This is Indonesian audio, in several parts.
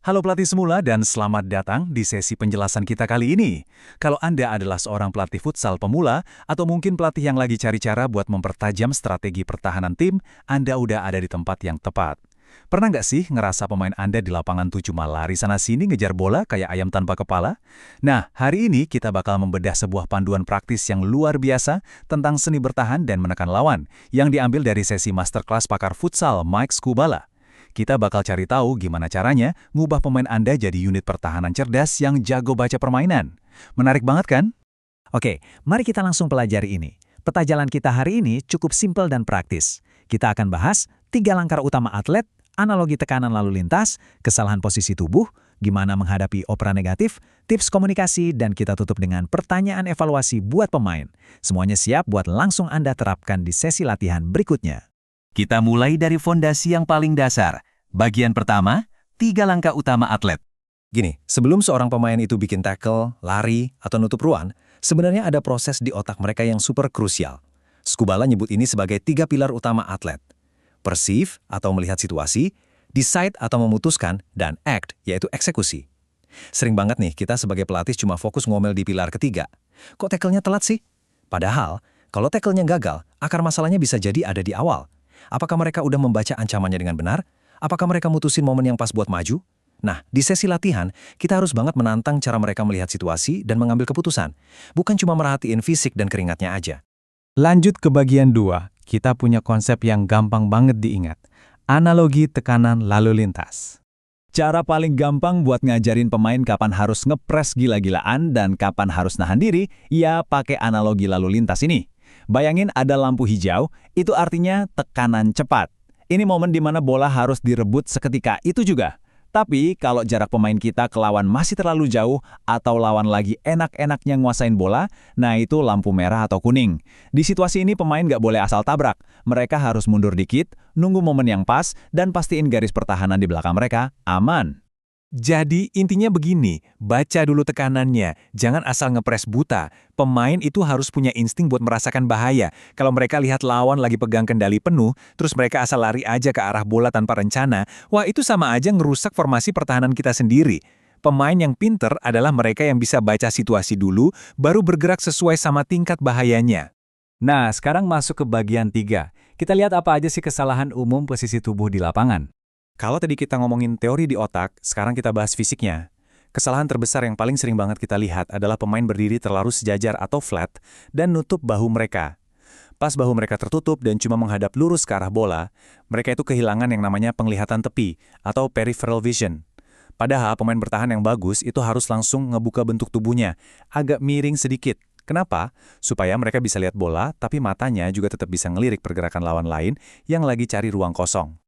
Halo pelatih semula dan selamat datang di sesi penjelasan kita kali ini. Kalau Anda adalah seorang pelatih futsal pemula atau mungkin pelatih yang lagi cari cara buat mempertajam strategi pertahanan tim, Anda udah ada di tempat yang tepat. Pernah nggak sih ngerasa pemain Anda di lapangan tuh cuma lari sana-sini ngejar bola kayak ayam tanpa kepala? Nah, hari ini kita bakal membedah sebuah panduan praktis yang luar biasa tentang seni bertahan dan menekan lawan, yang diambil dari sesi masterclass pakar futsal Mike Skubala. Kita bakal cari tahu gimana caranya ngubah pemain Anda jadi unit pertahanan cerdas yang jago baca permainan. Menarik banget kan? Oke, mari kita langsung pelajari ini. Peta jalan kita hari ini cukup simpel dan praktis. Kita akan bahas 3 langkah utama atlet, analogi tekanan lalu lintas, kesalahan posisi tubuh, gimana menghadapi operan negatif, tips komunikasi, dan kita tutup dengan pertanyaan evaluasi buat pemain. Semuanya siap buat langsung Anda terapkan di sesi latihan berikutnya. Kita mulai dari fondasi yang paling dasar. Bagian pertama, 3 langkah utama atlet. Gini, sebelum seorang pemain itu bikin tackle, lari, atau nutup ruang, sebenarnya ada proses di otak mereka yang super krusial. Skubala nyebut ini sebagai 3 pilar utama atlet. Perceive atau melihat situasi, decide atau memutuskan, dan act yaitu eksekusi. Sering banget nih kita sebagai pelatih cuma fokus ngomel di pilar ketiga. Kok tackle-nya telat sih? Padahal, kalau tackle-nya gagal, akar masalahnya bisa jadi ada di awal. Apakah mereka udah membaca ancamannya dengan benar? Apakah mereka mutusin momen yang pas buat maju? Nah, di sesi latihan, kita harus banget menantang cara mereka melihat situasi dan mengambil keputusan. Bukan cuma merhatiin fisik dan keringatnya aja. Lanjut ke bagian 2, kita punya konsep yang gampang banget diingat. Analogi tekanan lalu lintas. Cara paling gampang buat ngajarin pemain kapan harus ngepres gila-gilaan dan kapan harus nahan diri, ya pakai analogi lalu lintas ini. Bayangin ada lampu hijau, itu artinya tekanan cepat. Ini momen di mana bola harus direbut seketika itu juga. Tapi kalau jarak pemain kita ke lawan masih terlalu jauh atau lawan lagi enak-enaknya nguasain bola, nah itu lampu merah atau kuning. Di situasi ini pemain nggak boleh asal tabrak. Mereka harus mundur dikit, nunggu momen yang pas, dan pastiin garis pertahanan di belakang mereka aman. Jadi intinya begini, baca dulu tekanannya, jangan asal ngepres buta. Pemain itu harus punya insting buat merasakan bahaya. Kalau mereka lihat lawan lagi pegang kendali penuh, terus mereka asal lari aja ke arah bola tanpa rencana, wah itu sama aja ngerusak formasi pertahanan kita sendiri. Pemain yang pinter adalah mereka yang bisa baca situasi dulu, baru bergerak sesuai sama tingkat bahayanya. Nah, sekarang masuk ke bagian 3. Kita lihat apa aja sih kesalahan umum posisi tubuh di lapangan. Kalau tadi kita ngomongin teori di otak, sekarang kita bahas fisiknya. Kesalahan terbesar yang paling sering banget kita lihat adalah pemain berdiri terlalu sejajar atau flat dan nutup bahu mereka. Pas bahu mereka tertutup dan cuma menghadap lurus ke arah bola, mereka itu kehilangan yang namanya penglihatan tepi atau peripheral vision. Padahal pemain bertahan yang bagus itu harus langsung ngebuka bentuk tubuhnya, agak miring sedikit. Kenapa? Supaya mereka bisa lihat bola, tapi matanya juga tetap bisa ngelirik pergerakan lawan lain yang lagi cari ruang kosong.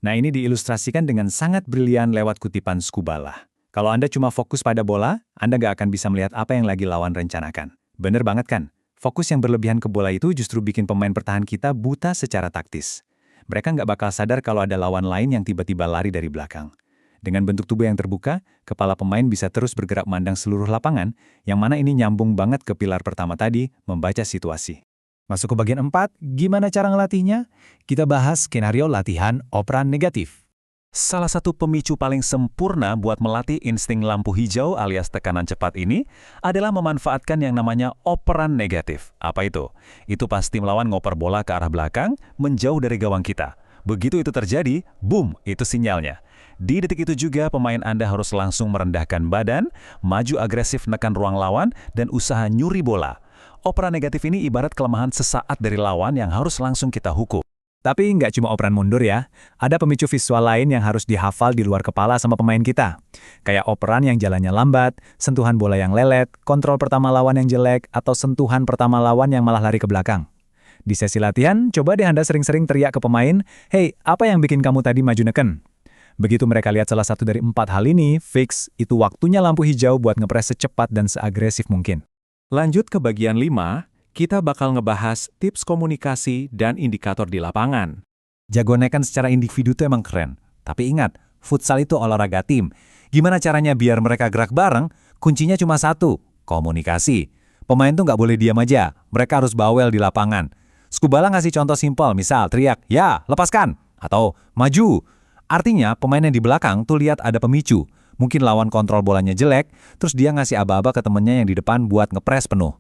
Nah ini diilustrasikan dengan sangat brilian lewat kutipan Skubala. Kalau Anda cuma fokus pada bola, Anda nggak akan bisa melihat apa yang lagi lawan rencanakan. Bener banget kan? Fokus yang berlebihan ke bola itu justru bikin pemain pertahan kita buta secara taktis. Mereka nggak bakal sadar kalau ada lawan lain yang tiba-tiba lari dari belakang. Dengan bentuk tubuh yang terbuka, kepala pemain bisa terus bergerak memandang seluruh lapangan, yang mana ini nyambung banget ke pilar pertama tadi, membaca situasi. Masuk ke bagian 4, gimana cara ngelatihnya? Kita bahas skenario latihan operan negatif. Salah satu pemicu paling sempurna buat melatih insting lampu hijau alias tekanan cepat ini adalah memanfaatkan yang namanya operan negatif. Apa itu? Itu pas tim lawan ngoper bola ke arah belakang, menjauh dari gawang kita. Begitu itu terjadi, boom, itu sinyalnya. Di detik itu juga pemain Anda harus langsung merendahkan badan, maju agresif nekan ruang lawan, dan usaha nyuri bola. Operan negatif ini ibarat kelemahan sesaat dari lawan yang harus langsung kita hukum. Tapi nggak cuma operan mundur ya, ada pemicu visual lain yang harus dihafal di luar kepala sama pemain kita. Kayak operan yang jalannya lambat, sentuhan bola yang lelet, kontrol pertama lawan yang jelek, atau sentuhan pertama lawan yang malah lari ke belakang. Di sesi latihan, coba deh Anda sering-sering teriak ke pemain, "Hey, apa yang bikin kamu tadi maju neken?" Begitu mereka lihat salah satu dari 4 hal ini, fix, itu waktunya lampu hijau buat ngepres secepat dan seagresif mungkin. Lanjut ke bagian 5, kita bakal ngebahas tips komunikasi dan indikator di lapangan. Jago neken secara individu tuh emang keren. Tapi ingat, futsal itu olahraga tim. Gimana caranya biar mereka gerak bareng? Kuncinya cuma satu, komunikasi. Pemain tuh nggak boleh diam aja, mereka harus bawel di lapangan. Skubala ngasih contoh simpel, misal teriak, "Ya, lepaskan!" atau "Maju!" Artinya, pemain yang di belakang tuh lihat ada pemicu. Mungkin lawan kontrol bolanya jelek, terus dia ngasih aba-aba ke temennya yang di depan buat ngepres penuh.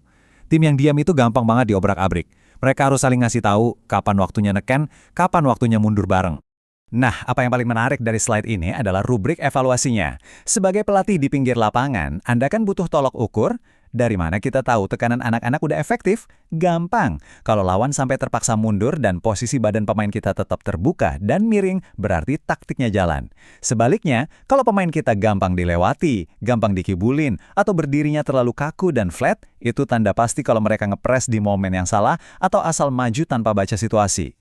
Tim yang diam itu gampang banget diobrak-abrik. Mereka harus saling ngasih tahu kapan waktunya neken, kapan waktunya mundur bareng. Nah, apa yang paling menarik dari slide ini adalah rubrik evaluasinya. Sebagai pelatih di pinggir lapangan, Anda kan butuh tolok ukur. Dari mana kita tahu tekanan anak-anak udah efektif? Gampang. Kalau lawan sampai terpaksa mundur dan posisi badan pemain kita tetap terbuka dan miring, berarti taktiknya jalan. Sebaliknya, kalau pemain kita gampang dilewati, gampang dikibulin, atau berdirinya terlalu kaku dan flat, itu tanda pasti kalau mereka ngepres di momen yang salah atau asal maju tanpa baca situasi.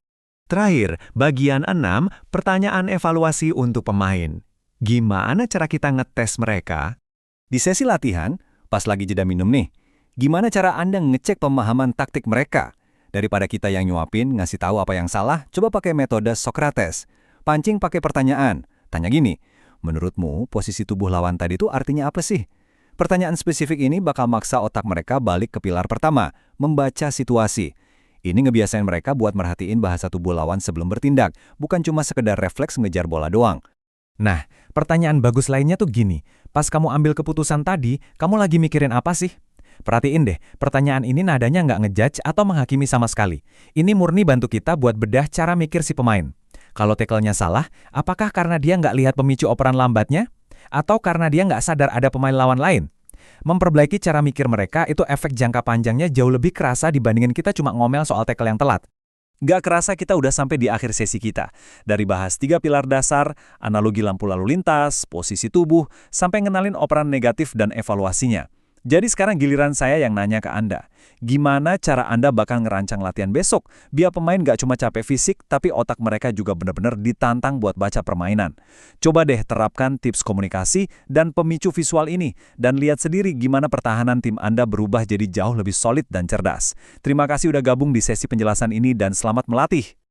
Terakhir, bagian 6, pertanyaan evaluasi untuk pemain. Gimana cara kita ngetes mereka? Di sesi latihan, pas lagi jeda minum nih, gimana cara Anda ngecek pemahaman taktik mereka? Daripada kita yang nyuapin, ngasih tahu apa yang salah, coba pakai metode Socrates. Pancing pakai pertanyaan. Tanya gini, menurutmu posisi tubuh lawan tadi itu artinya apa sih? Pertanyaan spesifik ini bakal maksa otak mereka balik ke pilar pertama, membaca situasi. Ini ngebiasain mereka buat merhatiin bahasa tubuh lawan sebelum bertindak, bukan cuma sekedar refleks ngejar bola doang. Nah, pertanyaan bagus lainnya tuh gini, pas kamu ambil keputusan tadi, kamu lagi mikirin apa sih? Perhatiin deh, pertanyaan ini nadanya nggak ngejudge atau menghakimi sama sekali. Ini murni bantu kita buat bedah cara mikir si pemain. Kalau tackle-nya salah, apakah karena dia nggak lihat pemicu operan lambatnya? Atau karena dia nggak sadar ada pemain lawan lain? Memperbaiki cara mikir mereka itu efek jangka panjangnya jauh lebih kerasa dibandingin kita cuma ngomel soal tackle yang telat. Gak kerasa kita udah sampai di akhir sesi kita. Dari bahas 3 pilar dasar, analogi lampu lalu lintas, posisi tubuh, sampai ngenalin operan negatif dan evaluasinya. Jadi sekarang giliran saya yang nanya ke Anda. Gimana cara Anda bakal ngerancang latihan besok? Biar pemain gak cuma capek fisik, tapi otak mereka juga benar-benar ditantang buat baca permainan. Coba deh terapkan tips komunikasi dan pemicu visual ini. Dan lihat sendiri gimana pertahanan tim Anda berubah jadi jauh lebih solid dan cerdas. Terima kasih udah gabung di sesi penjelasan ini dan selamat melatih.